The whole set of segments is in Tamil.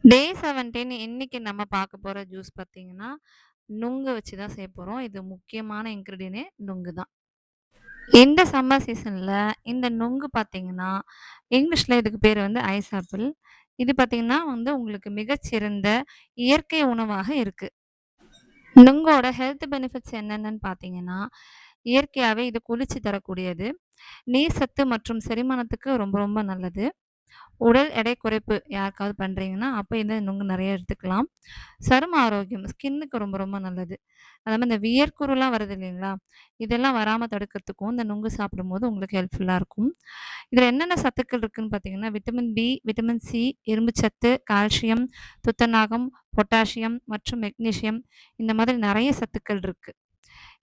டே 17 இன்னைக்கு நம்ம பார்க்க போற ஜூஸ் பார்த்தீங்கன்னா, நுங்கு வச்சு தான் செய்ய போறோம். இது முக்கியமான இன்கிரீடியனே நுங்கு தான். இந்த சம்மர் சீசன்ல இந்த நுங்கு பார்த்தீங்கன்னா, இங்கிலீஷ்ல இதுக்கு பேரு வந்து ஐஸ் ஆப்பிள். இது பார்த்தீங்கன்னா வந்து உங்களுக்கு மிகச்சிறந்த இயற்கை உணவாக இருக்கு. நுங்கோட ஹெல்த் பெனிஃபிட்ஸ் என்னென்னன்னு பார்த்தீங்கன்னா, இயற்கையாவே இது குளிர்ச்சி தரக்கூடியது. நீர் சத்து மற்றும் செரிமானத்துக்கு ரொம்ப ரொம்ப நல்லது. உடல் எடை குறைப்பு யாருக்காவது பண்றீங்கன்னா, அப்ப இந்த நுங்கு நெறைய எடுத்துக்கலாம். சரும ஆரோக்கியம், ஸ்கின்னுக்கு ரொம்ப ரொம்ப நல்லது. அதே மாரி இந்த வியர்க்குருலாம் வருது இல்லைங்களா? இதெல்லாம் வராம தடுக்கிறதுக்கும் இந்த நுங்கு சாப்பிடும்போது உங்களுக்கு ஹெல்ப்ஃபுல்லா இருக்கும். இதில என்னென்ன சத்துக்கள் இருக்குன்னு பார்த்தீங்கன்னா, விட்டமின் பி, விட்டமின் சி, இரும்புச்சத்து, கால்சியம், துத்தநாகம், பொட்டாசியம் மற்றும் மெக்னீசியம் இந்த மாதிரி நெறைய சத்துக்கள் இருக்கு.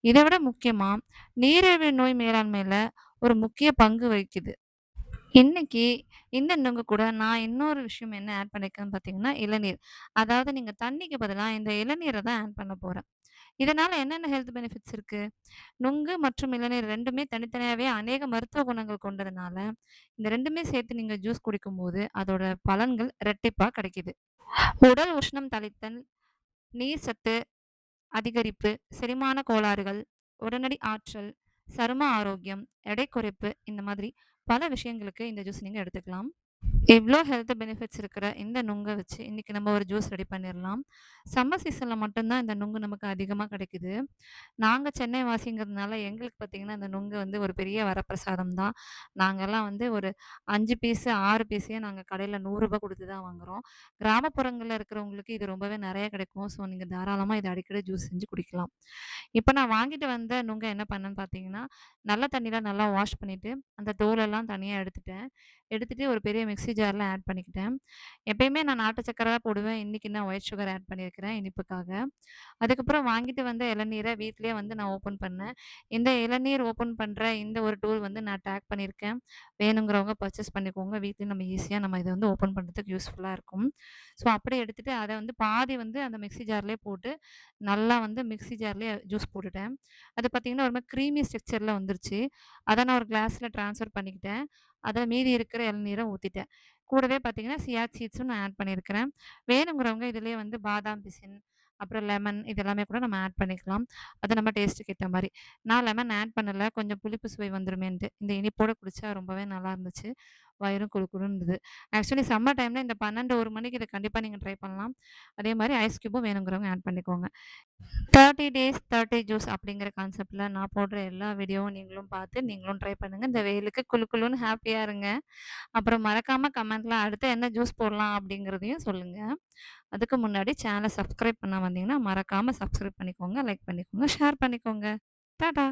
இத விட முக்கியமா, நீரிழிவு நோய் மேலாண்மையில ஒரு முக்கிய பங்கு வகிக்குது. இன்னைக்கு இந்த நுங்கு கூட நான் இன்னொரு விஷயம் என்ன ஆட் பண்ணியிருக்கேன்னு பார்த்தீங்கன்னா, இளநீர். அதாவது நீங்க தண்ணிக்கு பதிலா இந்த இளநீர தான் ஆட் பண்ண போறேன். இதனால என்னென்ன ஹெல்த் பெனிஃபிட்ஸ் இருக்கு? நுங்கு மற்றும் இளநீர் 2மே தனித்தனியாவே அநேக மருத்துவ குணங்கள் கொண்டதுனால, இந்த 2மே சேர்த்து நீங்க ஜூஸ் குடிக்கும்போது, அதோட பலன்கள் இரட்டிப்பா கிடைக்குது. உடல் உஷ்ணம் தணித்தல், நீர் சத்து அதிகரிப்பு, செரிமான கோளாறுகள், உடனடி ஆற்றல், சரும ஆரோக்கியம், எடை குறைப்பு இந்த மாதிரி பல விஷயங்களுக்கு இந்த ஜூஸ் நீங்க எடுத்துக்கலாம். இவ்ளோ ஹெல்த் பெனிஃபிட்ஸ் இருக்கிற இந்த நுங்க வச்சு இன்னைக்கு நம்ம ஒரு ஜூஸ் ரெடி பண்ணிரலாம். சம்மர் சீசன்ல மட்டும் தான் இந்த நுங்கு நமக்கு அதிகமா கிடைக்குது. நாங்க சென்னை வாசிங்கிறதுனால எங்களுக்கு பார்த்தீங்கன்னா, இந்த நுங்கு வந்து ஒரு பெரிய வரப்பிரசாதம் தான். நாங்கலாம் வந்து ஒரு 5 பீஸு, 6 பீஸே நாங்க கடையில ரூ. 100 குடுத்து தான் வாங்குறோம். கிராமப்புறங்கள்ல இருக்கிறவங்களுக்கு இது ரொம்பவே நெறைய கிடைக்கும். ஸோ, நீங்க தாராளமா இத அடிக்கடி ஜூஸ் செஞ்சு குடிக்கலாம். இப்ப நான் வாங்கிட்டு வந்த நுங்க என்ன பண்ணேன்னு பார்த்தீங்கன்னா, நல்ல தண்ணீல நல்லா வாஷ் பண்ணிட்டு, அந்த தோலெல்லாம் தனியா எடுத்துட்டேன். எடுத்துட்டு ஒரு பெரிய மிக்ஸி ஜார்ல ஆட் பண்ணிக்கிட்டேன். எப்பயுமே நான் நாட்டு சர்க்கரை தான் போடுவேன். இன்னைக்கு நான் ஒயிட் சுகர் ஆட் பண்ணியிருக்கிறேன் இனிப்புக்காக. அதுக்கப்புறம் வாங்கிட்டு வந்த இளநீர வீட்லயே வந்து நான் ஓப்பன் பண்ணேன். இந்த இளநீர் ஓப்பன் பண்ற இந்த ஒரு டூல் வந்து நான் டேக் பண்ணியிருக்கேன். வேணுங்கிறவங்க பர்ச்சேஸ் பண்ணிக்கோங்க. வீட்லயே நம்ம ஈஸியா நம்ம இத வந்து ஓப்பன் பண்றதுக்கு யூஸ்ஃபுல்லா இருக்கும். ஸோ, அப்படியே எடுத்துட்டு அத வந்து பாதி வந்து அந்த மிக்ஸி ஜார்லயே போட்டு, நல்லா வந்து மிக்ஸி ஜார்லயே ஜூஸ் போட்டுட்டேன். அது பார்த்தீங்கன்னா, ஒரு மாரி க்ரீமி ஸ்ட்ரக்சர்ல வந்துருச்சு. அத நான் ஒரு கிளாஸ்ல ட்ரான்ஸ்ஃபர் பண்ணிக்கிட்டேன். அத மீதி இருக்கிற இளநீர ஊத்திட்டேன். கூடவே பார்த்தீங்கன்னா, சியா சீட்ஸும் நான் ஆட் பண்ணியிருக்கிறேன். வேணுங்கிறவங்க இதிலேயே வந்து பாதாம் பிசின், அப்புறம் லெமன் இது எல்லாமே கூட நம்ம ஆட் பண்ணிக்கலாம். அது நம்ம டேஸ்ட்டுக்கு ஏத்த மாரி. நான் லெமன் ஆட் பண்ணல. கொஞ்சம் புளிப்பு சுவை வந்துருமேன்ட்டு. இந்த இனிப்போட குடிச்சா ரொம்பவே நல்லா இருந்துச்சு. வயிறும் குளு குளுன்னு இருந்தது. ஆக்சுவலி சம்மர் டைம்ல இந்த 12, 1 மணிக்கு இத கண்டிப்பா நீங்க ட்ரை பண்ணலாம். அதே மாரி ஐஸ் கியூபும் வேணுங்கிறவங்க ஆட் பண்ணிக்கோங்க. 30 டேஸ் 30 ஜூஸ் அப்படிங்கிற கான்செப்ட்ல நான் போடுற எல்லா வீடியோவும் நீங்களும் பார்த்து, நீங்களும் ட்ரை பண்ணுங்க. இந்த வெயிலுக்கு குளு குளுன்னு ஹேப்பியா இருங்க. அப்புறம் மறக்காம கமெண்ட்ல அடுத்து என்ன ஜூஸ் போடலாம் அப்படிங்கிறதையும் சொல்லுங்க. அதுக்கு முன்னாடி சேனல சப்ஸ்கிரைப் பண்ணாம வந்தீங்கன்னா, மறக்காம சப்ஸ்கிரைப் பண்ணிக்கோங்க, லைக் பண்ணிக்கோங்க, ஷேர் பண்ணிக்கோங்க. டாடா!